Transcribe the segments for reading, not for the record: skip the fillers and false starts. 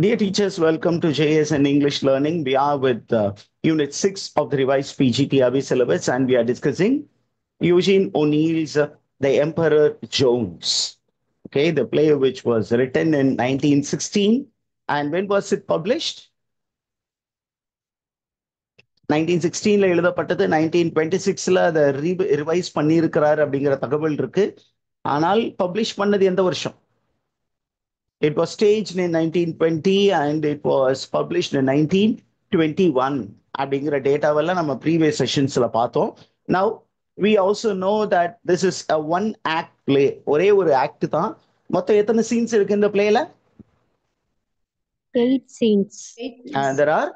Dear teachers, welcome to JSN English Learning. We are with Unit 6 of the revised PGTRB syllabus, and we are discussing Eugene O'Neill's The Emperor Jones. Okay, the play which was written in 1916. And when was it published? 1916ல எழுதப்பட்டது 1926ல அதை revise பண்ணியிருக்கிறார் அப்படிங்கிற தகவல் இருக்கு. ஆனால் publish பண்ணது எந்த வருஷம்? It was staged in 1920 and it was published in 1921. அப்படிங்கிற டேட்டாவெல்லாம் நம்ம ப்ரீவியஸ் செஷன்ஸ்ல பார்த்தோம். Now we also know that this is a one act play. ஒரே ஒரு ஆக்ட் தான். மொத்தம் எத்தனை சீன்ஸ் இருக்கு இந்த பிளேல? 8 scenes. There are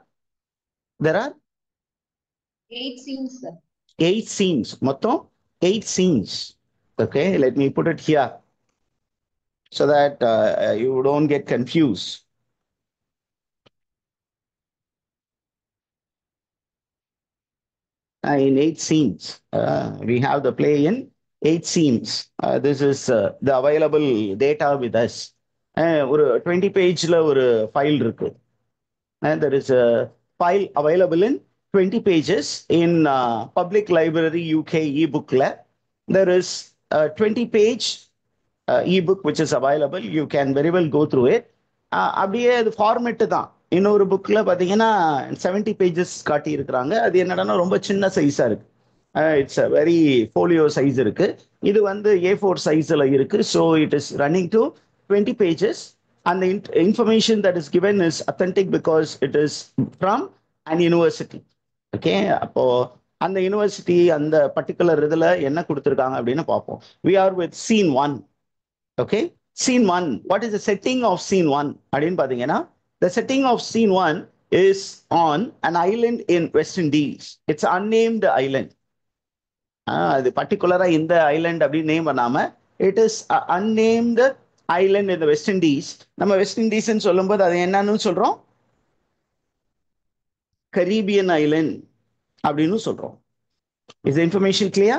8 scenes, sir. 8 scenes. மொத்தம் 8 scenes. Okay, let me put it here so that you don't get confused. In 8 scenes, we have the play in 8 scenes. This is the available data with us. ஒரு 20 பேஜ்ல ஒரு file இருக்கு. There is a file available in 20 pages in Public Library UK ebookல. There is a 20-page ebook which is available. You can very well go through it. அப்படியே அது format தான். இன்னொரு புக்ல பாத்தீங்கன்னா 70 பேஜஸ் காட்டி இருக்கிறாங்க. அது என்னன்னா ரொம்ப சின்ன சைஸா இருக்கு. It's a very folio size இருக்கு. இது வந்து A4 சைஸ்ல இருக்கு. So it is running to 20 pages. And the information that is given is authentic because it is from an university. Okay, அப்போ அந்த யூனிவர்சிட்டி அந்த பர்டிகுலர் இதுல என்ன கொடுத்துருக்காங்க அப்படின்னு பார்ப்போம். We are with scene 1. Okay, scene 1. What is the setting of scene 1? அப்படின்னு பாத்தீங்கன்னா the setting of scene 1 is on an island in West Indies. It's an unnamed island. அது பர்டிகுலரா இந்த ஐலண்ட் அப்படின்னு நேம் பண்ணாம it is an unnamed island in the West Indies. நம்ம west இண்டீஸ்ன்னு சொல்லும்போது அது என்னன்னு சொல்றோம்? கரீபியன் ஐலண்ட் அப்படின்னு சொல்றோம். Is the information clear?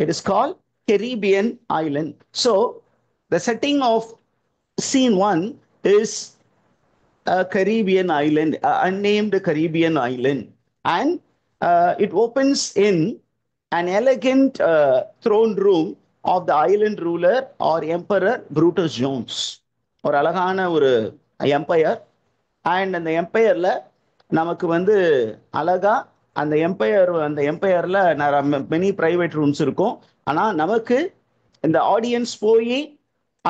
It is called Caribbean island. So the setting of scene 1 is a Caribbean island, unnamed Caribbean island, and it opens in an elegant throne room of the island ruler or emperor Brutus Jones. ஒரு அழகான ஒரு empire. And அந்த எம்பையர்ல நமக்கு வந்து அழகா அந்த எம்பையர்ல many private rooms இருக்கும். ஆனா நமக்கு இந்த ஆடியன்ஸ் போய்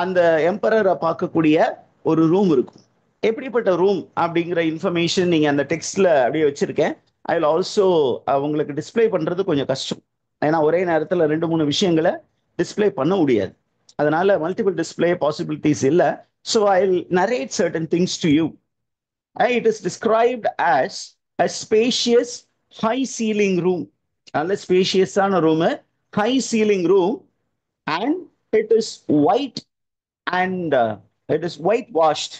அந்த எம்பரரை பார்க்கக்கூடிய ஒரு ரூம் இருக்கும். எப்படிப்பட்ட ரூம் அப்படிங்கிற இன்ஃபர்மேஷன் நீங்க அந்த டெக்ஸ்ட்ல அப்படியே வச்சிருக்கேன். ஐ வில் ஆல்சோ உங்களுக்கு டிஸ்பிளே பண்றது கொஞ்சம் கஷ்டம். ஏன்னா ஒரே நேரத்தில் 2-3 விஷயங்களை டிஸ்பிளே பண்ண முடியாது. அதனால மல்டிபிள் டிஸ்பிளே பாசிபிலிட்டிஸ் இல்லை. So I will narrate certain things to you. It is described as a spacious high ceiling room. நல்ல ஸ்பேஷியஸான room, high ceiling room, and it is white and it is whitewashed.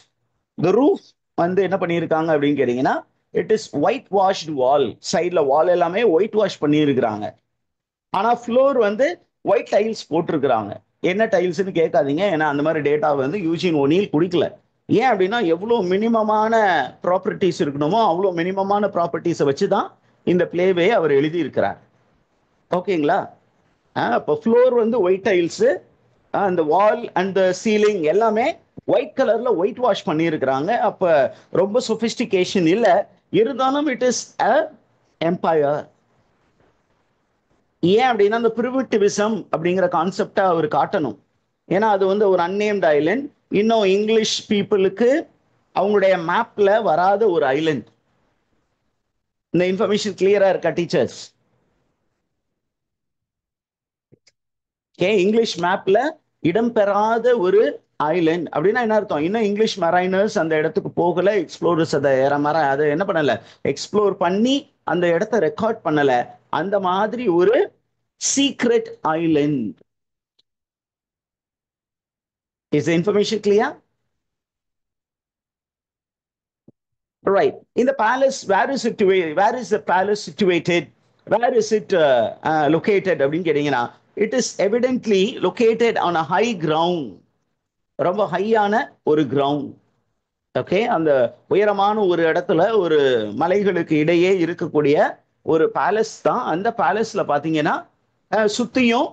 The roof வந்து என்ன பண்ணியிருக்காங்க அப்படின்னு கேட்டீங்கன்னா it is whitewashed wall. சைட்ல வால் எல்லாமே white wash பண்ணியிருக்கிறாங்க. ஆனா ஃப்ளோர் வந்து ஒயிட் டைல்ஸ் போட்டிருக்கிறாங்க. என்ன டைல்ஸ்ன்னு கேட்காதீங்க, ஏன்னா அந்த மாதிரி டேட்டா வந்து யூஜின் ஒனீல் குடிக்கல. ஏன் அப்படின்னா எவ்வளோ மினிமமான ப்ராப்பர்ட்டிஸ் இருக்கணுமோ அவ்வளோ மினிமமான ப்ராப்பர்ட்டிஸை வச்சு தான் இந்த பிளேவே அவர் எழுதியிருக்கிறார். ஓகேங்களா? அப்போ ஃப்ளோர் வந்து ஒயிட் டைல்ஸு, அந்த வால் அண்ட் சீலிங் எல்லாமே ஒயிட் கலர்ல ஒயிட் வாஷ் பண்ணியிருக்கிறாங்க. அப்போ ரொம்ப சொபிஸ்டிகேஷன் இல்லை, இருந்தாலும் இட் இஸ் அ எம்பையர். ஏன் அப்படின்னா அந்த பிரிமிட்டிவிசம் அப்படிங்கிற கான்செப்டை அவர் காட்டணும். ஏன்னா அது வந்து ஒரு அன்னேம்டு ஐலண்ட். இன்னும் இங்கிலீஷ் பீப்புளுக்கு அவங்களுடைய மேப்ல வராத ஒரு ஐலண்ட். இந்த இன்ஃபர்மேஷன் கிளியரா இருக்கா டீச்சர்ஸ்? இங்கிலீஷ் மேப்ல இடம்பெறாத ஒரு ஐலண்ட் அப்படின்னா என்ன அர்த்தம்? இன்னும் இங்கிலீஷ் மரைனர்ஸ் அந்த இடத்துக்கு போகல, எக்ஸ்ப்ளோரர்ஸ் அதை என்ன பண்ணல, எக்ஸ்ப்ளோர் பண்ணி அந்த இடத்த ரெக்கார்ட் பண்ணல. அந்த மாதிரி ஒரு secret Island. Is the information clear? Right. In the palace, where is it situated? Where is the palace situated? Where is it located? It is evidently located on a high ground. ரொம்ப ஹையான ஒரு ground. Okay, அந்த உயரமான ஒரு இடத்துல ஒரு மலைகளுக்கு இடையே இருக்கக்கூடிய ஒரு பேலஸ் தான். அந்த பேலஸ்ல பாத்தீங்கன்னா சுத்தியும்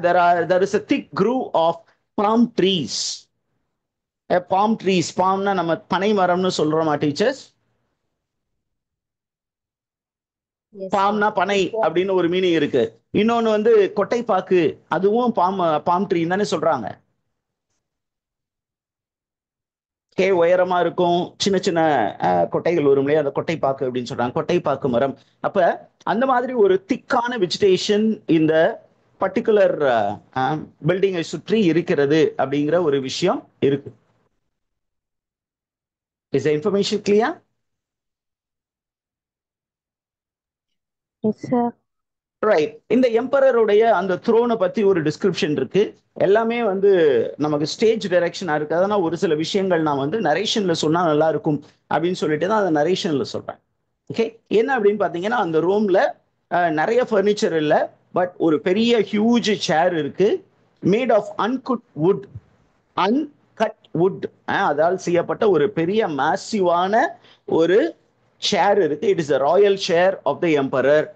there is a thick grove of palm trees. palm trees, பாம்னா நம்ம பனை மரம்னு சொல்றோமா டீச்சர்ஸ்? Yes, sir. பாம்னா பனை அப்படின்னு ஒரு மீனிங் இருக்கு. இன்னொன்னு வந்து கொட்டைப்பாக்கு, அதுவும் பாம் ட்ரீ தானே சொல்றாங்க. உயரமா இருக்கும், சின்ன சின்ன கொட்டைகள் வரும் இல்லையா, அந்த கொட்டைப்பாக்கு அப்படின்னு சொல்றாங்க, கொட்டைப்பாக்கு மரம். அப்ப அந்த மாதிரி ஒரு திக்கான வெஜிடேஷன் இந்த பர்டிகுலர் பில்டிங்கை சுற்றி இருக்கிறது அப்படிங்கிற ஒரு விஷயம் இருக்கு. Is the information clear? Yes, sir. Right. இந்த எம்பரருடைய அந்த த்ரோனை பத்தி ஒரு டிஸ்கிரிப்ஷன் இருக்கு. எல்லாமே வந்து நமக்கு ஸ்டேஜ் டைரக்ஷனா இருக்கு. அதனால ஒரு சில விஷயங்கள் நான் வந்து நரேஷன்ல சொன்னா நல்லா இருக்கும் அப்படின்னு சொல்லிட்டு தான் அதை நரேஷன்ல சொல்றேன். ஓகே, என்ன அப்படின்னு பாத்தீங்கன்னா அந்த ரூம்ல நிறைய ஃபர்னிச்சர் இல்லை, பட் ஒரு பெரிய ஹியூஜ் சேர் இருக்கு, மேட் ஆஃப் அன்கட் வுட், அதால் செய்யப்பட்ட ஒரு பெரிய மேசிவான ஒரு சேர் இருக்கு. It is royal chair of the emperor.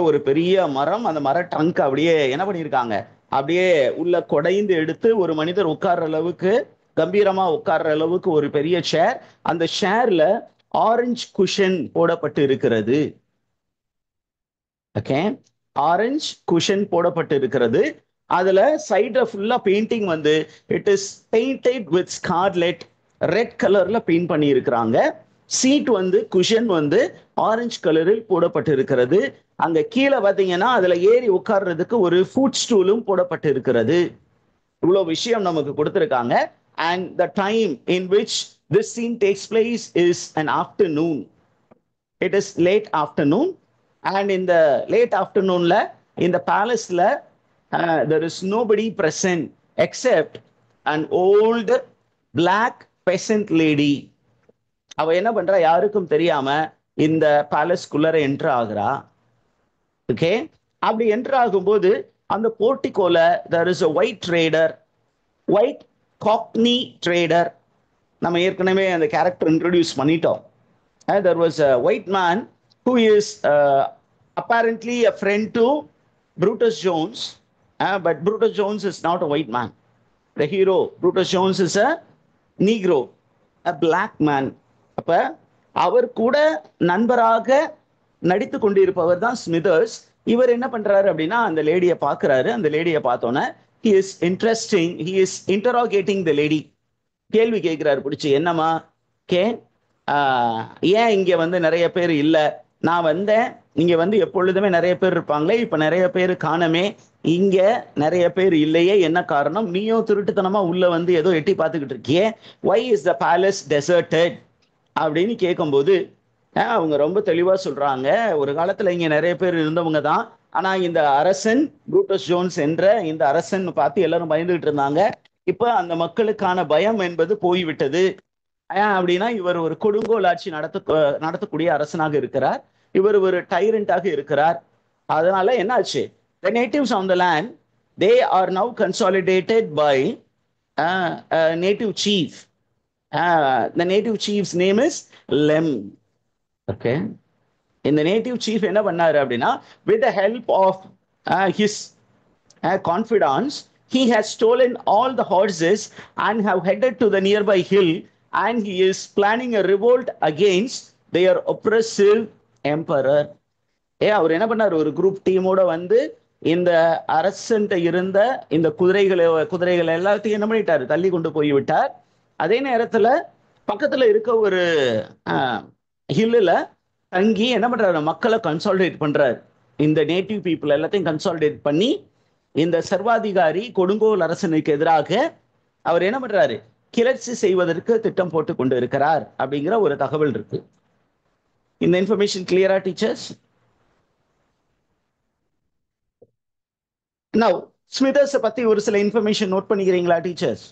ஒரு பெரிய மரம், அந்த மர ட்ரங்க் அப்படியே என்ன பண்ணியிருக்காங்க, அப்படியே உள்ள கொடைந்து எடுத்து ஒரு மனிதர் உட்கார்ற அளவுக்கு, கம்பீரமா உட்கார்ற அளவுக்கு ஒரு பெரிய சேர். அந்த சேர்ல ஆரஞ்சு குஷன் போடப்பட்டு இருக்கிறது. ஓகே, ஆரஞ்சு குஷன் போடப்பட்டு இருக்கிறது. அதுல சைட்ல ஃபுல்லா பெயிண்டிங் வந்து it is painted with scarlet, red கலர்ல பெயிண்ட் பண்ணி இருக்கிறாங்க. சீட் வந்து குஷன் வந்து ஆரஞ்சு கலரில் போடப்பட்டு இருக்கிறது. அங்க கீழே பாத்தீங்கன்னா அதுல ஏறி உட்கார்றதுக்கு ஒரு ஃபுட் ஸ்டூலும் போடப்பட்டு இருக்கிறது. இவ்வளவு விஷயம் நமக்கு கொடுத்திருக்காங்க. And the time in which this scene takes place is an afternoon. It is late afternoon. And இந்த லேட் ஆஃப்டர்நூன்ல இந்த பேலஸ்ல there is nobody present except an old black peasant lady. அவ என்ன பண்றா, யாருக்கும் தெரியாம இந்த பேலஸ்குள்ளர என்டர் ஆகுறா. ஓகே, அப்படி என்டர் ஆகும்போது அந்த போர்ட்டிகோல there is a white trader, white cockney trader. நம்ம ஏற்கனவே அந்த கேரக்டர் இன்ட்ரோடியூஸ் பண்ணிட்டோம். there was a white man who is apparently a friend to Brutus Jones, but Brutus Jones is not a white man. The hero Brutus Jones is a Negro, a black man. அப்ப அவர் கூட நண்பராக நடித்து கொண்டிருப்பவர் தான் ஸ்மிதர்ஸ். இவர் என்ன பண்றாரு அப்படின்னா அந்த லேடியை பார்க்கிறாரு. அந்த லேடியை பார்த்தோன்னே he is interesting, he is interrogating the lady. கேள்வி கேட்கிறாரு பிடிச்சி, என்னம்மா கே, ஏன் இங்க வந்து நிறைய பேர் இல்ல, நான் வந்தேன், இங்க வந்து எப்பொழுதுமே நிறைய பேர் இருப்பாங்களே, இப்ப நிறைய பேர் காணமே, இங்க நிறைய பேர் இல்லையே, என்ன காரணம், நீயும் திருட்டுத்தனமா உள்ள வந்து ஏதோ எட்டி பார்த்துக்கிட்டு இருக்கியே, why is the palace deserted அப்படின்னு கேட்கும்போது அவங்க ரொம்ப தெளிவா சொல்றாங்க, ஒரு காலத்துல இங்க நிறைய பேர் இருந்தவங்க தான், ஆனா இந்த அரசன் ப்ரூட்டஸ் ஜோன்ஸ் என்ற இந்த அரசன் பார்த்து எல்லாரும் பயந்துகிட்டு இருந்தாங்க. இப்ப அந்த மக்களுக்கான பயம் என்பது போய்விட்டது. அப்படின்னா இவர் ஒரு கொடுங்கோல் ஆட்சி நடத்தக்கூடிய அரசனாக இருக்கிறார், இவர் ஒரு டைரண்டாக இருக்கிறார். அதனால என்ன ஆச்சு, the natives on the land, they are now consolidated by a native chief. The native chief's name is Lem. Okay, இந்த நேட்டிவ் சீஃப் என்ன பண்ணாரு அப்படின்னா, with the help of his confidants, he has stolen all the horses and have headed to the nearby hill, and he is planning a revolt against their oppressive emperor. அவர் என்ன பண்ணார், ஒரு group டீமோட வந்து இந்த அரசன் இருந்த இந்த குதிரைகள் எல்லாத்தையும் என்ன பண்ணிட்டாரு, தள்ளி கொண்டு போய் விட்டார். அதே நேரத்துல பக்கத்துல இருக்க ஒரு ஹில்லுல தங்கி என்ன பண்றாரு, மக்களை கன்சாலிடேட் பண்றாரு. இந்த நேட்டிவ் பீப்புள் எல்லாத்தையும் கன்சாலிடேட் பண்ணி இந்த சர்வாதிகாரி கொடுங்கோல் அரசனுக்கு எதிராக அவர் என்ன பண்றாரு, கிளர்ச்சி செய்வதற்கு திட்டம் போட்டு கொண்டு இருக்கிறார் அப்படிங்கிற ஒரு தகவல் இருக்கு. இந்த இன்ஃபர்மேஷன் கிளியரா டீச்சர்ஸ்? நவ் ஸ்மிதர்ஸ் பத்தி ஒரு சில இன்ஃபர்மேஷன் நோட் பண்ணிக்கிறீங்களா teachers?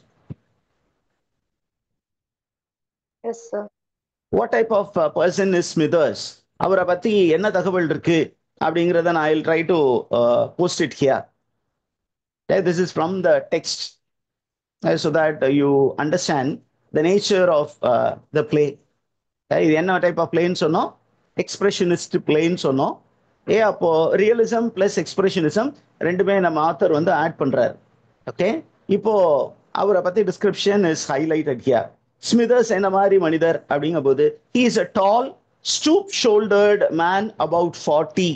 Yes, sir. What type of person is Smithers? அவரை பத்தி என்ன தகவல் இருக்கு அப்படிங்கிறத நான் I'll try to post it here. This is from the text so that you understand the nature of the play. இது என்ன டைப் ஆஃப் பிளேன்னு சொன்னோம்? எக்ஸ்பிரஷனிஸ்ட் பிளேன்னு சொன்னோம். அப்போ ரியலிசம் பிளஸ் எக்ஸ்பிரஷனிசம் ரெண்டுமே நம்ம ஆத்தர் வந்து ஆட் பண்றாரு. ஓகே, இப்போ அவரை பத்தி டிஸ்கிரிப்ஷன் இஸ் ஹைலைட்டட் ஹியர். ஸ்மிதர்ஸ் என்ன மாதிரி மனிதர் அப்படிங்கும் போது, he is a tall stoop shouldered man about 40.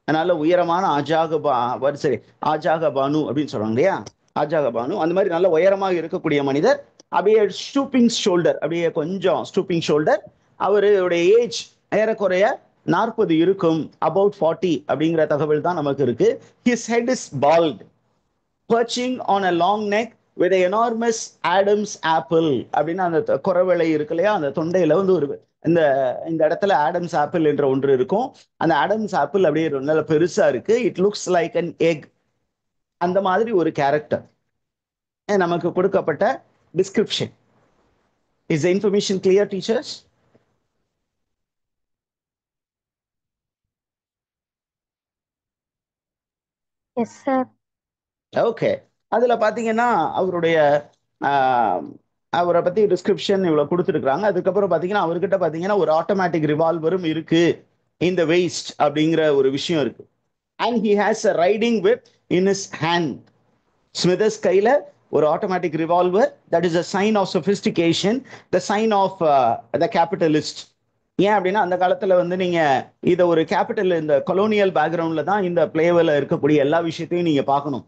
அதனால உயரமான ஆஜாக பானு அப்படின்னு சொல்றாங்க இல்லையா, ஆஜாக பானு அந்த மாதிரி நல்ல உயரமாக இருக்கக்கூடிய மனிதர். அப்படியே ஸ்டூப்பிங் ஷோல்டர், அப்படியே கொஞ்சம் ஸ்டூப்பிங் ஷோல்டர். அவருடைய ஏஜ் ஏறக்குறைய 40 இருக்கும், அபவுட் 40 அப்படிங்கிற தகவல் தான் நமக்கு இருக்கு. His head is fault perching on a long neck with an enormous Adam's apple. அப்படின்னா அந்த குறவளை இருக்கு இல்லையா, அந்த தொண்டையில வந்து ஒரு இந்த இடத்துல ஆடம்ஸ் ஆப்பிள் என்ற ஒன்று இருக்கும். அந்த ஆடம்ஸ் ஆப்பிள் அப்படியே நல்ல பெருசா இருக்கு. It looks like an egg. அந்த மாதிரி ஒரு கேரக்டர் நமக்கு கொடுக்கப்பட்ட description. Is the information clear teachers? Yes sir. Okay, அதுல பாத்தீங்கன்னா அவரை பத்தி டிஸ்கிரிப்ஷன் இவ்வளவு கொடுத்துருக்காங்க. அதுக்கப்புறம் பாத்தீங்கன்னா அவர்கிட்ட பாத்தீங்கன்னா ஒரு ஆட்டோமேட்டிக் ரிவால்வரும் இருக்கு, இந்த வேஸ்ட் அப்படிங்கிற ஒரு விஷயம் இருக்கு. And he has a riding whip in his hand. Smithers கையில ஒரு automatic revolver. That is a sign of sophistication, the sign of the capitalist. ஏன் அப்படின்னா அந்த காலத்துல வந்து நீங்க இதை ஒரு கேபிட்டல், இந்த கொலோனியல் பேக்ரவுண்ட்ல தான் இந்த பிளேவில் இருக்கக்கூடிய எல்லா விஷயத்தையும் நீங்க பார்க்கணும்.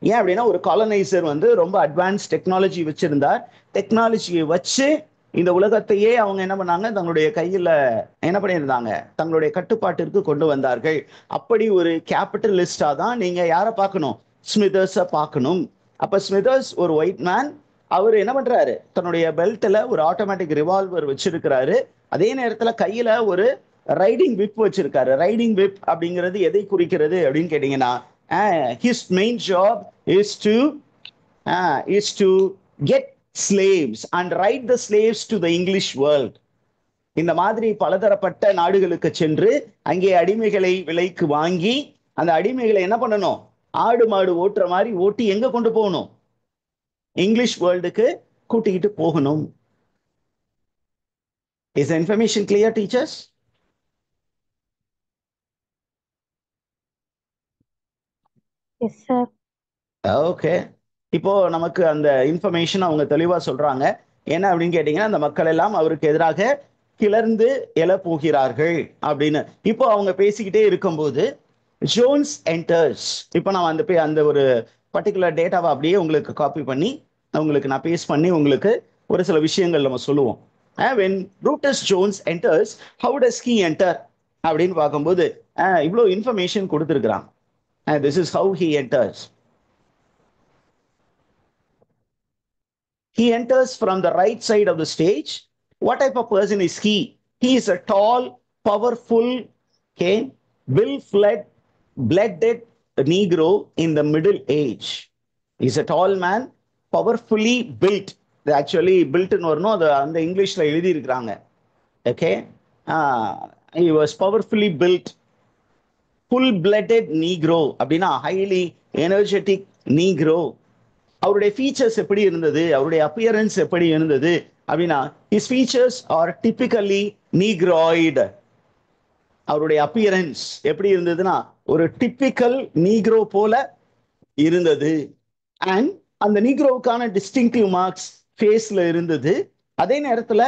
ஏன் அப்படின்னா ஒரு காலனைசர் வந்து ரொம்ப அட்வான்ஸ் டெக்னாலஜி வச்சிருந்தா, டெக்னாலஜியை வச்சு இந்த உலகத்தையே அவங்க என்ன பண்ணாங்க, தங்களுடைய கையில என்ன பண்ணியிருந்தாங்க, தங்களுடைய கட்டுப்பாட்டிற்கு கொண்டு வந்தார்கள். அப்படி ஒரு கேபிட்டலிஸ்டா தான் நீங்க யாரை பார்க்கணும், ஸ்மிதர்ஸை பார்க்கணும். அப்ப ஸ்மிதர்ஸ் ஒரு ஒயிட் மேன். அவர் என்ன பண்றாரு, தன்னுடைய பெல்ட்ல ஒரு ஆட்டோமேட்டிக் ரிவால்வர் வச்சிருக்கிறாரு. அதே நேரத்துல கையில ஒரு ரைடிங் விப் வச்சிருக்காரு. ரைடிங் விப் அப்படிங்கிறது எதை குறிக்கிறது அப்படின்னு கேட்டீங்கன்னா, his main job is to get slaves and ride the slaves to the English world. இந்த மாதிரி பலதரப்பட்ட நாடுகளுக்கு சென்று அங்கே அடிமைகளை விலைக்கு வாங்கி அந்த அடிமைகளை என்ன பண்ணணும், ஆடு மாடு ஓட்டுற மாதிரி ஓட்டி எங்க கொண்டு போகணும், இங்கிலீஷ் வேர்ல்டுக்கு கூட்டிக்கிட்டு போகணும். Is the information clear, teachers? Yes sir. Okay, இப்போ நமக்கு அந்த இன்ஃபர்மேஷன் அவங்க தெளிவா சொல்றாங்க. என்ன அப்படின்னு கேட்டீங்கன்னா, அந்த மக்கள் எல்லாம் அவருக்கு எதிராக கிளர்ந்து எழ போகிறார்கள் அப்படின்னு. இப்போ அவங்க பேசிக்கிட்டே இருக்கும்போது ஜோன்ஸ் என்டர்ஸ். இப்போ நான் அந்த ஒரு பர்டிகுலர் டேட்டாவை அப்படியே உங்களுக்கு காப்பி பண்ணி உங்களுக்கு நான் பேஸ்ட் பண்ணி உங்களுக்கு ஒரு சில விஷயங்கள் நம்ம சொல்லுவோம். when Brutus Jones enters, how does he enter அப்படின்னு பார்க்கும்போது இவ்வளோ information கொடுத்துருக்குறான். this is how he enters. He enters from the right side of the stage. What type of person is he? He is a tall, powerful, okay, blooded Negro in the middle age. He's a tall man, powerfully built. They actually built in or no, the English la எழுதி இருக்காங்க. Okay, he was powerfully built, full-blooded Negro அப்படின்னா highly energetic Negro. அவருடைய features எப்படி இருந்தது, அவருடைய appearance எப்படி இருந்தது அப்படின்னா, his features are typically negroid. அவருடைய அப்பியரன்ஸ் எப்படி இருந்ததுன்னா ஒரு டிப்பிக்கல் நீக்ரோ போல இருந்தது. அண்ட் அந்த நீக்ரோவுக்கான டிஸ்டிங்டிவ் மார்க்ஸ் ஃபேஸ்ல இருந்தது. அதே நேரத்துல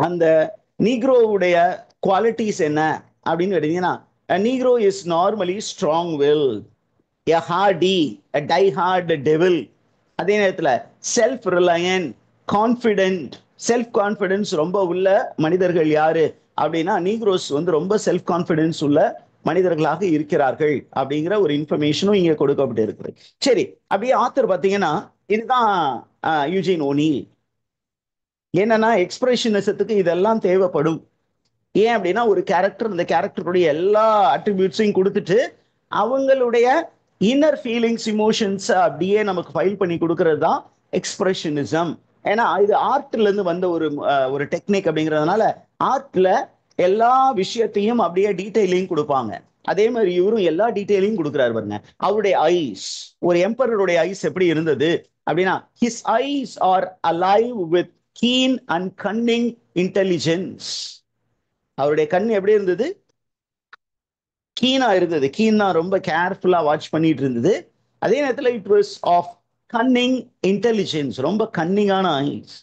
அந்த நீக்ரோவுடைய குவாலிட்டிஸ் என்ன அப்படின்னு கேட்டீங்கன்னா, Negro is normally strong will, a hardy, a die-hard devil. அதே நேரத்தில் self reliant, confident. Self confidence ரொம்ப உள்ள மனிதர்கள் யாரு அப்படின்னா, நீக்ரோஸ் வந்து ரொம்ப செல்ஃப் கான்ஃபிடென்ஸ் உள்ள மனிதர்களாக இருக்கிறார்கள் அப்படிங்கிற ஒரு இன்ஃபர்மேஷனும் இங்க கொடுக்கப்பட்டு இருக்குது. சரி, அப்படியே ஆத்தர் பார்த்தீங்கன்னா இதுதான் யூஜின் ஓனீல். என்னன்னா எக்ஸ்பிரஷனிசத்துக்கு இதெல்லாம் தேவைப்படும். ஏன் அப்படின்னா ஒரு கேரக்டர், அந்த கேரக்டருடைய எல்லா அட்ரிபியூட்ஸையும் கொடுத்துட்டு அவங்களுடைய இன்னர் ஃபீலிங்ஸ், இமோஷன்ஸ் அப்படியே நமக்கு ஃபைல் பண்ணி கொடுக்கறது தான் எக்ஸ்பிரஷனிசம். ஏன்னா இது ஆர்ட்ல இருந்து வந்த ஒரு டெக்னிக் அப்படிங்கிறதுனால ஆர்ட்ல எல்லா விஷயத்தையும் அப்படியே டீட்டெயிலையும் கொடுப்பாங்க. அதே மாதிரி இவரும் எல்லா டீட்டெயிலையும் கொடுக்குறாரு பாருங்க. அவருடைய ஐஸ், ஒரு எம்பரருடைய ஐஸ் எப்படி இருந்தது அப்படின்னா, his eyes are alive with keen and cunning intelligence. அவருடைய கண் எப்படி இருந்தது? கீனா இருந்தது. கீனா ரொம்ப கேர்ஃபுல்லா வாட்ச் பண்ணிட்டு இருந்தது. அதே நேரத்தில் it was of cunning intelligence, ரொம்ப கன்னிங்கான eyes.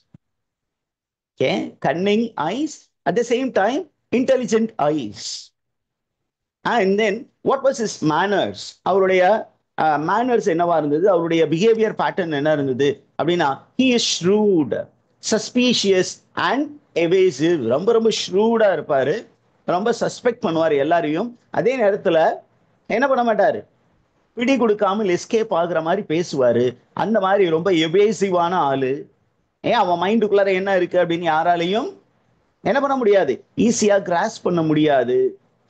Okay, cunning eyes, at the same time intelligent eyes. And then what was his manners? அவருடைய மேனர்ஸ் என்னவா இருந்தது? அவருடைய பிஹேவியர் பேட்டர்ன் என்ன இருந்தது அப்படின்னா, he is shrewd, suspicious and evasive. ரொம்ப ரொம்ப ஷ்ரூடா இருப்பாரு, ரொம்ப சஸ்பெக்ட் பண்ணுவார் எல்லாரையும். அதே நேரத்தில் என்ன பண்ண மாட்டாரு, பிடி கொடுக்காமல் எஸ்கேப் ஆகுற மாதிரி பேசுவாரு. அந்த மாதிரி ரொம்ப எவேசிவான ஆளு. ஏன் அவன் மைண்டுக்குள்ளார என்ன இருக்கு அப்படின்னு யாராலையும் என்ன பண்ண முடியாது, ஈஸியா கிராஸ் பண்ண முடியாது.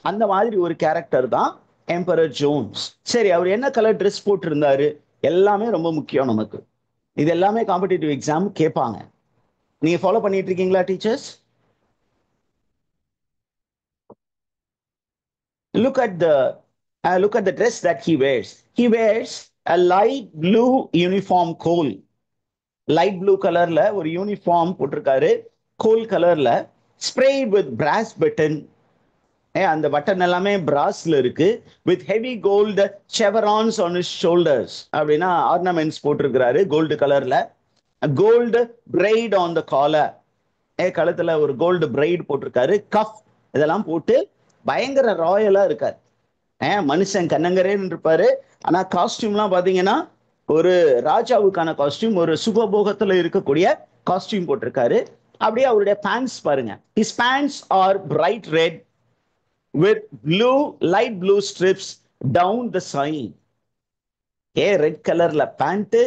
அந்த மாதிரி ஒரு கேரக்டர் தான் எம்பரர் ஜோன்ஸ். சரி, அவர் என்ன கலர் ட்ரெஸ் போட்டு இருந்தாரு? எல்லாமே ரொம்ப முக்கியம் நமக்கு. இது எல்லாமே காம்படிட்டிவ் எக்ஸாம் கேட்பாங்க. நீங்க ஃபாலோ பண்ணிட்டு இருக்கீங்களா teachers? Look at the dress that he wears. He wears a light blue uniform coal. Light blue கலர்ல ஒரு யூனிஃபார்ம் போட்டிருக்காரு, கோல் கலர்ல, ஸ்ப்ரேட் வித் பிராஸ் பட்டன். அந்த பட்டன் எல்லாமே பிராஸ்ல இருக்கு. With heavy gold chevrons on his shoulders, அப்படின்னா ornaments போட்டிருக்கிறாரு கோல்டு கலர்ல. Gold braid on the collar, கழுத்துல ஒரு கோல்டு பிரைட் போட்டிருக்காரு. கஃப் இதெல்லாம் போட்டு பயங்கர ராயலா இருக்காரு. மனுஷன் கண்ணங்கரேன்னு இருப்பாரு. ஆனா காஸ்டியூம்லாம் பாத்தீங்கன்னா ஒரு ராஜாவுக்கான காஸ்டியூம், ஒரு சுகபோகத்துல இருக்கக்கூடிய காஸ்டியூம் போட்டிருக்காரு. அப்படியே அவருடைய பேண்ட்ஸ் பாருங்க. his pants are bright red with light blue strips down the side. Red கலர்ல பேண்ட்.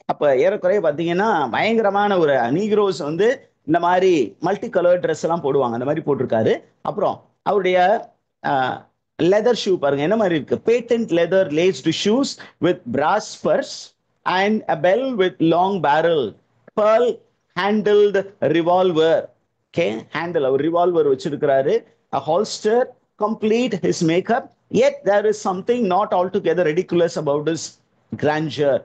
அப்ப ஏறக்குறைய பாத்தீங்கன்னா பயங்கரமான ஒரு நீக்ரோஸ் வந்து இந்த மாதிரி மல்டி கலர் ட்ரெஸ் எல்லாம் போடுவாங்க, அந்த மாதிரி போட்டிருக்காரு. அப்புறம் அவருடைய லெதர் ஷூ பாருங்க என்ன மாதிரி இருக்கு. Patent leather laced shoes with brass spurs and a bell with long barrel, pearl handled revolver. Okay, handle, our revolver வச்சிருக்கிறாரு. A holster complete his makeup, yet there is something not altogether ridiculous about his grandeur.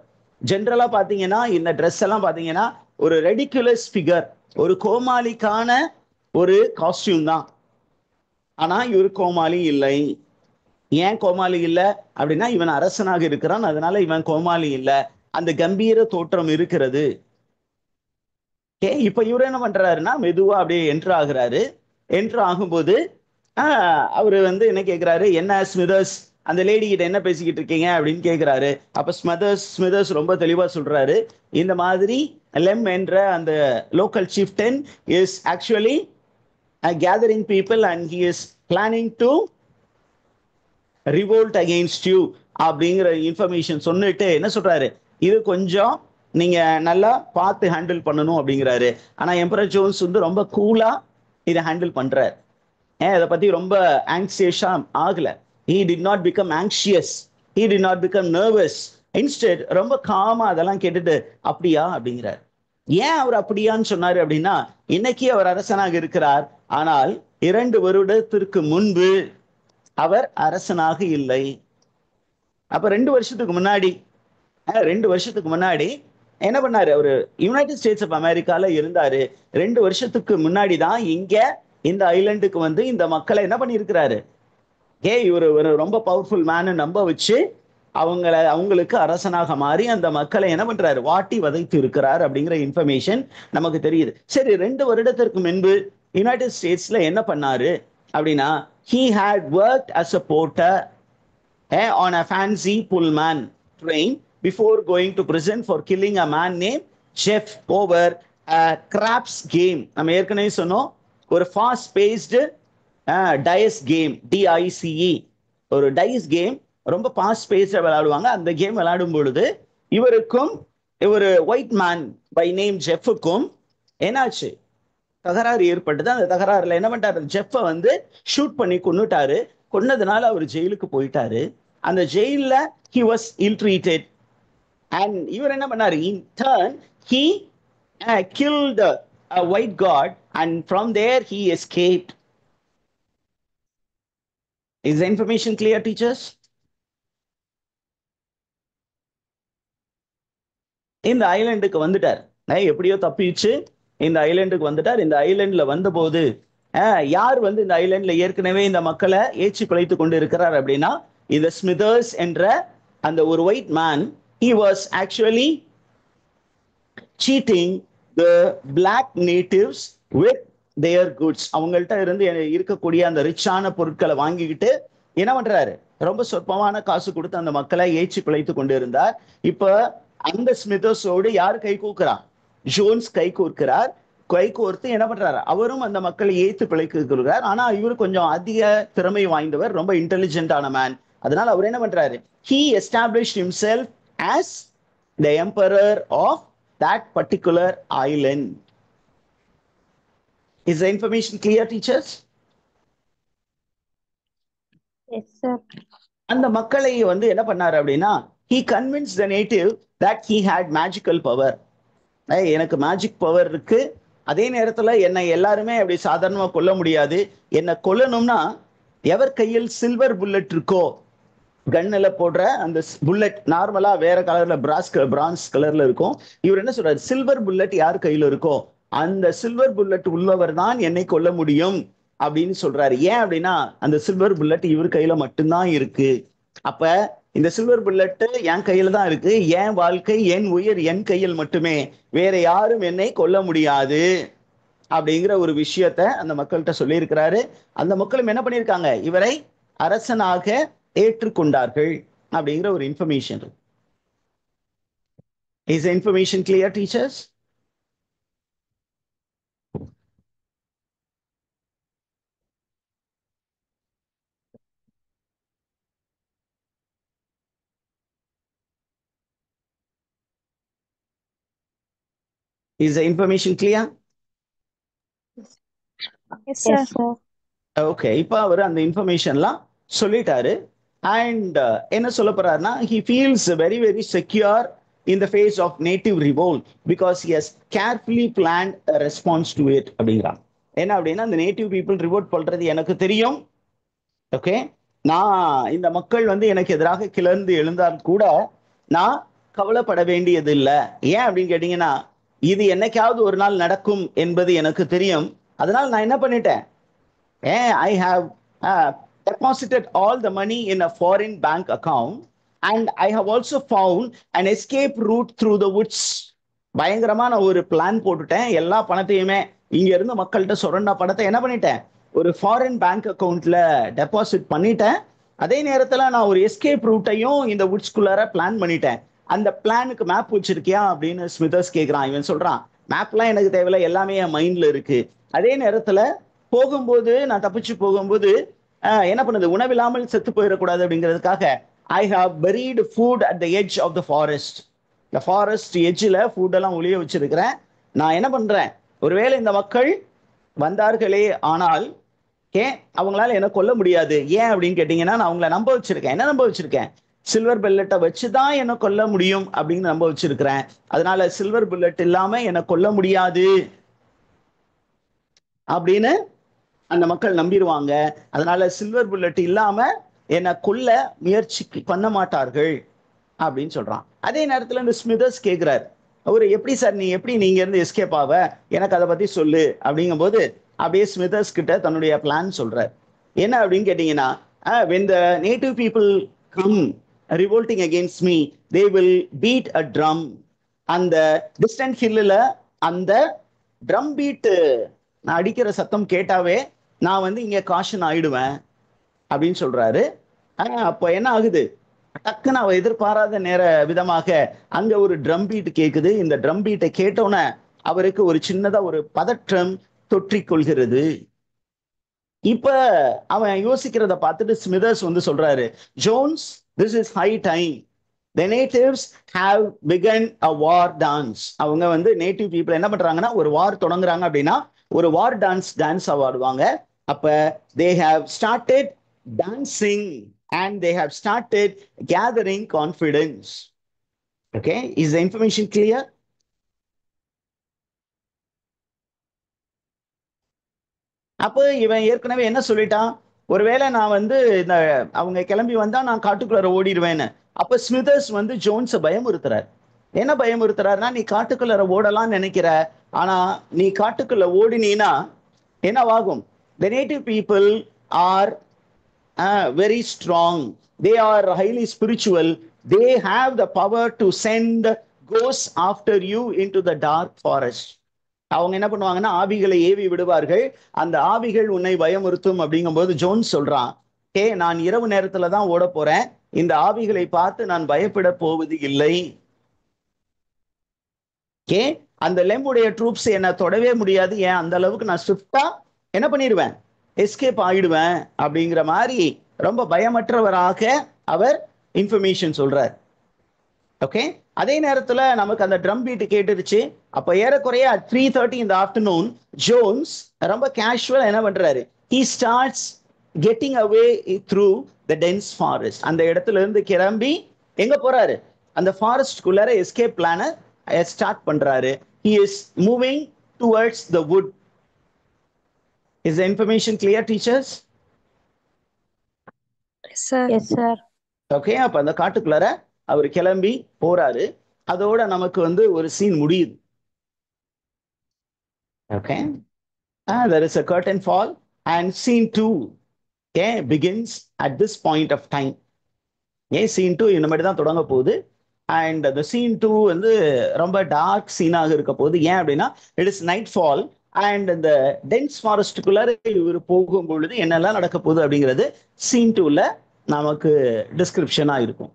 ஜெனரலா பாத்தீங்கன்னா இந்த dress எல்லாம் பாத்தீங்கன்னா ஒரு ridiculous figure, ஒரு கோமாளிக்கான ஒரு costume தான். ஆனா இவர் கோமாளி இல்லை. ஏன் கோமாளி இல்ல அப்படின்னா, இவன் அரசனாக இருக்கிறான், அதனால இவன் கோமாளி இல்ல. அந்த கம்பீர தோற்றம் இருக்கிறது. இப்ப இவர் என்ன பண்றாருன்னா, மெதுவா அப்படியே என்ட்ரு ஆகுறாரு. என்ட்ரு ஆகும்போது அவரு வந்து என்ன கேட்கிறாரு, என்ன ஸ்மிதர்ஸ் அந்த லேடி கிட்ட என்ன பேசிக்கிட்டு இருக்கீங்க அப்படின்னு கேட்கிறாரு. அப்ப ஸ்மிதர்ஸ் ரொம்ப தெளிவா சொல்றாரு, இந்த மாதிரி லெம் என்ற அந்த local chieftain is actually gathering people and he is planning to revolt against you அப்படிங்கிற இன்ஃபர்மேஷன் சொல்லிட்டு என்ன சொல்றாரு, இது கொஞ்சம் நீங்க நல்லா பார்த்து ஹேண்டில் பண்ணணும் அப்படிங்கிறாரு. ஆனா எம்பரர் ஜோன்ஸ் வந்து ரொம்ப கூலா இதை ஹேண்டில் பண்றாரு. அதை பத்தி ரொம்ப ஆங்ஸியஸா ஆகல. he did not become anxious, he did not become nervous. instead ரொம்ப காமா அதெல்லாம் கேட்டுட்டு அப்படியா அப்படிங்கிறார். ஏன் அவர் அப்படியான்னு சொன்னாரு அப்படின்னா, இன்னைக்கு அவர் அரசனாக இருக்கிறார், ஆனால் 2 வருடத்திற்கு முன்பு அவர் அரசனாக இல்லை. அப்ப 2 வருஷத்துக்கு முன்னாடி என்ன பண்ணாரு, அவரு யுனைடெட் ஸ்டேட்ஸ் ஆஃப் அமெரிக்கால இருந்தாரு. 2 வருஷத்துக்கு முன்னாடி தான் இங்க இந்த ஐலண்டுக்கு வந்து இந்த மக்களை என்ன பண்ணியிருக்கிறாரு, இவரு ஒரு ரொம்ப பவர்ஃபுல் மேன் நம்ப வச்சு அவங்களுக்கு அரசனாக மாறி அந்த மக்களை என்ன பண்றாரு, வாட்டி வதைத்து இருக்கிறார் அப்படிங்கிற இன்ஃபர்மேஷன் நமக்கு தெரியுது. சரி, 2 வருடத்திற்கு முன்பு யுனைடெட் ஸ்டேட்ஸ்ல என்ன பண்ணாரு அப்படின்னா, he had worked as a porter on a fancy Pullman train before going to prison for killing a man named Jeff over a craps game. நம்ம ஏற்கனவே சொன்னோம், ஒரு fast paced dice game, DICE, ஒரு dice game, ரொம்ப fast பேஸ்டா விளையாடுவாங்க. அந்த game விளையாடும் பொழுது இவருக்கும் ஒரு ஒயிட் மேன் பை நேம் ஜெஃபுக்கும் என்னாச்சு, தகராறு ஏற்பட்டது. அந்த தகராறுல என்ன பண்ணிட்டாரு, ஜெஃபை வந்து ஷூட் பண்ணி கொன்னுட்டாரு. கொன்னதுனால அவர் ஜெயிலுக்கு போயிட்டாரு. அந்த ஜெயில he was ill treated and இவர் என்ன பண்ணாரு, in turn he killed a white god and from there he escaped. Is the information clear, teachers? இந்த ஐலண்டுக்கு வந்துட்டார். எப்படியோ தப்பிச்சு இந்த ஐலண்டுக்கு வந்துட்டார். இந்த ஐலண்ட்ல வந்தபோது யார் வந்து இந்த ஐலண்ட்ல ஏற்கனவே இந்த மக்களை ஏற்றி பிழைத்து கொண்டு இருக்கிறார் அப்படின்னா, இந்த ஸ்மிதர்ஸ் என்ற அந்த ஒரு white man, he was actually cheating the black natives with their goods. அவங்கள்ட்ட இருந்து இருக்கக்கூடிய அந்த ரிச்சான பொருட்களை வாங்கிக்கிட்டு என்ன பண்றாரு, ரொம்ப சொற்பமான காசு கொடுத்து அந்த மக்களை ஏற்றி பிழைத்து கொண்டு இருந்தார். இப்ப அந்த ஸ்மிதர்ஸோடு யார் கை கூக்குறார்? ஜோன்ஸ் கை கூர்க்கிறார். கை கோர்த்து என்ன பண்றாரு, அவரும் அந்த மக்களை ஏத்து பிழைக்கிறார். ஆனா இவரு கொஞ்சம் அதிக திறமை வாய்ந்தவர், ரொம்ப இன்டெலிஜென்டான மேன். அதனால அவர் என்ன பண்றாரு, he established himself as the emperor of that particular island. Is the information clear, teachers? Yes, sir. அந்த மக்களை வந்து என்ன பண்ணாரு அப்படின்னா, he convinced the native that he had magical power. எனக்கு மேஜிக் பவர் இருக்கு, அதே நேரத்துல என்னை எல்லாருமே அப்படி சாதாரணமா கொல்ல முடியாது. என்னை கொல்லணும்னா எவர் கையில் சில்வர் புல்லட் இருக்கோ, கண்ணில் போடுற அந்த புல்லட் நார்மலா வேற கலர்ல பிரான்ஸ் கலர்ல இருக்கும். இவர் என்ன சொல்றாரு, சில்வர் புல்லட் யார் கையில இருக்கோ அந்த சில்வர் புல்லட் உள்ளவர் தான் என்னை கொல்ல முடியும் அப்படின்னு சொல்றாரு. ஏன் அப்படின்னா அந்த சில்வர் புல்லட் இவர் கையில மட்டும்தான் இருக்கு. அப்ப இந்த சில்வர் புல்லட் என் கையில தான் இருக்கு, என் வாழ்க்கை என் உயிர் என் கையில் மட்டுமே, வேற யாரும் என்னை கொல்ல முடியாது அப்படிங்கிற ஒரு விஷயத்த அந்த மக்கள்கிட்ட சொல்லி இருக்கிறாரு. அந்த மக்களும் என்ன பண்ணியிருக்காங்க, இவரை அரசனாக ஏற்றுக்கொண்டார்கள் அப்படிங்கிற ஒரு information. Is the information clear, teachers? Is the information clear? Yes, sir. Yes, sir. Okay, இப்போ அவர் அந்த இன்ஃபர்மேஷன்லாம் சொல்லிட்டாரு. அண்ட் என்ன சொல்ல போறாருன்னா, he feels very very secure in the face of native revolt because he has carefully planned a response to it அப்படிங்கிறான். என்ன அப்படின்னா, அந்த native people revolt பண்றது எனக்கு தெரியும். ஓகே, நான் இந்த மக்கள் வந்து எனக்கு எதிராக கிளர்ந்து எழுந்தால் கூட நான் கவலைப்பட வேண்டியது இல்லை. ஏன் அப்படின்னு கேட்டீங்கன்னா, இது என்னைக்காவது ஒரு நாள் நடக்கும் என்பது எனக்கு தெரியும். அதனால நான் என்ன பண்ணிட்டேன், I have deposited all the money in a foreign bank account and I have also found an escape route through the woods. பயங்கரமான ஒரு பிளான் போட்டுட்டேன். எல்லா பணத்தையுமே இங்க இருந்து மக்கள்கிட்ட சுரண்ட பணத்தை என்ன பண்ணிட்டேன், ஒரு ஃபாரின் பேங்க் அக்கௌண்ட்ல டெபாசிட் பண்ணிட்டேன். அதே நேரத்துல நான் ஒரு எஸ்கேப் ரூட்டையும் இந்த வுட்ஸ்குள்ளார பிளான் பண்ணிட்டேன். அந்த பிளானுக்கு மேப் வச்சிருக்கியா அப்படின்னு ஸ்மிதர்ஸ் கேட்கிறான். இவன் சொல்றான், மேப்லாம் எனக்கு தேவையில்லை, எல்லாமே என் மைண்ட்ல இருக்கு. அதே நேரத்துல போகும்போது நான் தப்பிச்சு போகும்போது என்ன பண்ணுது, உணவில்லாமல் செத்து போயிடக்கூடாது அப்படிங்கிறதுக்காக I have buried food at the edge of the forest. இந்த ஃபாரஸ்ட் எட்ஜில் ஃபுட்டெல்லாம் ஒளிய வச்சிருக்கிறேன். நான் என்ன பண்றேன், ஒருவேளை இந்த மக்கள் வந்தார்களே ஆனால் அவங்களால என்ன கொல்ல முடியாது. ஏன் அப்படின்னு கேட்டீங்கன்னா, நான் அவங்கள நம்ப வச்சிருக்கேன். என்ன நம்ப வச்சிருக்கேன், சில்வர் புல்லட்டை வச்சுதான் என்ன கொல்ல முடியும் அப்படின்னு நம்ப வச்சிருக்கிறேன். அதனால சில்வர் புல்லட் இல்லாம என்ன கொல்ல முடியாது அப்படின்னு அந்த மக்கள் நம்பிடுவாங்க. அதனால சில்வர் புல்லட் இல்லாம என்னை கொல்ல முயற்சி பண்ண மாட்டார்கள் அப்படின்னு சொல்றான். அதே நேரத்துல இந்த ஸ்மிதர்ஸ் கேட்கிறார், அவரு எப்படி சார், நீ எப்படி நீங்க இருந்து எஸ்கேப் ஆவ, எனக்கு அதை பத்தி சொல்லு அப்படிங்கும் போது அப்படியே ஸ்மிதர்ஸ் கிட்ட தன்னுடைய பிளான் சொல்றார். என்ன அப்படின்னு கேட்டீங்கன்னா, when the native people come revolting against me, they will beat a drum. அந்த டிஸ்டன்ட் ஹில்லுல அந்த ட்ரம் பீட் நான் அடிக்கிற சத்தம் கேட்டாவே நான் வந்து இங்க காஷன் ஆயிடுவேன் அப்படின்னு சொல்றாரு. அப்போ என்ன ஆகுது, டக்குன்னு அவ எதிர்பாராத நேர விதமாக அங்க ஒரு ட்ரம் பீட் கேக்குது. இந்த ட்ரம் பீட்டை கேட்டோன்னே அவருக்கு ஒரு சின்னதா ஒரு பதற்றம் தொற்றிக் கொள்கிறது. இப்ப அவன் யோசிக்கிறத பார்த்துட்டு ஸ்மிதர்ஸ் வந்து சொல்றாரு, Jones, this is high time. The natives have begun a war dance. அவங்க வந்து நேட்டிவ் பீப்புள் என்ன பண்றாங்கன்னா, ஒரு வார் தொடங்குறாங்க அப்படின்னா ஒரு வார் டான்ஸ் ஆடுவாங்க. அப்ப they have started dancing and they have started gathering confidence. Okay, is the information clear? அப்ப இவன் ஏற்கனவே என்ன சொல்லிட்டான், ஒருவேளை நான் வந்து இந்த அவங்க கிளம்பி வந்தா நான் காட்டுக்குள்ளார ஓடிடுவேன்னு. அப்ப ஸ்மிதர்ஸ் வந்து ஜோன்ஸை பயமுறுத்துறார். என்ன பயமுறுத்துறாருன்னா, நீ காட்டுக்குள்ளார ஓடலாம் நினைக்கிற, ஆனா நீ காட்டுக்குள்ள ஓடினீனா என்னவாகும்? The native people are very strong. They are highly spiritual. They have the power to send ghosts after you into the dark forest. அவங்க என்ன பண்ணுவாங்கன்னா ஆவிகளை ஏவி விடுவார்கள். அந்த ஆவிகள் உன்னை பயமுறுத்தும் அப்படிங்கும்போது ஜோன்ஸ் சொல்றான், நான் இரவு நேரத்துல தான் ஓட போறேன், இந்த ஆவிகளை பார்த்து நான் பயப்பட போவது இல்லை. அந்த லெம்புடைய ட்ரூப்ஸ் என்ன தொடவே முடியாது, ஏன் அந்த அளவுக்கு நான் ஸ்விஃப்டா என்ன பண்ணிடுவேன், எஸ்கேப் ஆயிடுவேன் அப்படிங்கிற மாதிரி ரொம்ப பயமற்றவராக அவர் இன்ஃபர்மேஷன் சொல்றார். ஓகே, அதே நேரத்துல நமக்கு அந்த ட்ரம் பீட் கேட்டுருச்சு. அப்ப ஏறக்குறைய 3:30 in the afternoon ஜோன்ஸ் ரொம்ப கேஷுவலா என்ன பண்றாரு, he starts getting away through the dense forest. அந்த இடத்துல இருந்து கிளம்பி எங்க போறாரு, அந்த ஃபாரஸ்ட்குள்ளார எஸ்கேப் பிளான ஸ்டார்ட் பண்றாரு. he is moving towards the wood. Is the information clear, teachers? Yes, sir. Yes, sir. Okay, அப்ப அந்த காட்டுக்குள்ளார அவர் கிளம்பி போறாரு. அதோட நமக்கு வந்து ஒரு சீன் முடியுது. Okay, there is a curtain fall and scene 2 begins at this point of time. scene 2 இனிமேட்டு தான் தொடங்க போகுது. அண்ட் அந்த scene 2 வந்து ரொம்ப டார்க் சீனாக இருக்க போகுது. ஏன் அப்படின்னா it is night fall and இந்த டென்ஸ் ஃபாரஸ்டுக்குள்ளார இவர் போகும் பொழுது என்னெல்லாம் நடக்க போகுது அப்படிங்கிறது scene 2ல நமக்கு டிஸ்கிரிப்ஷனா இருக்கும்.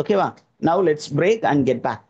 ஓகேவா? Now let's break and get back.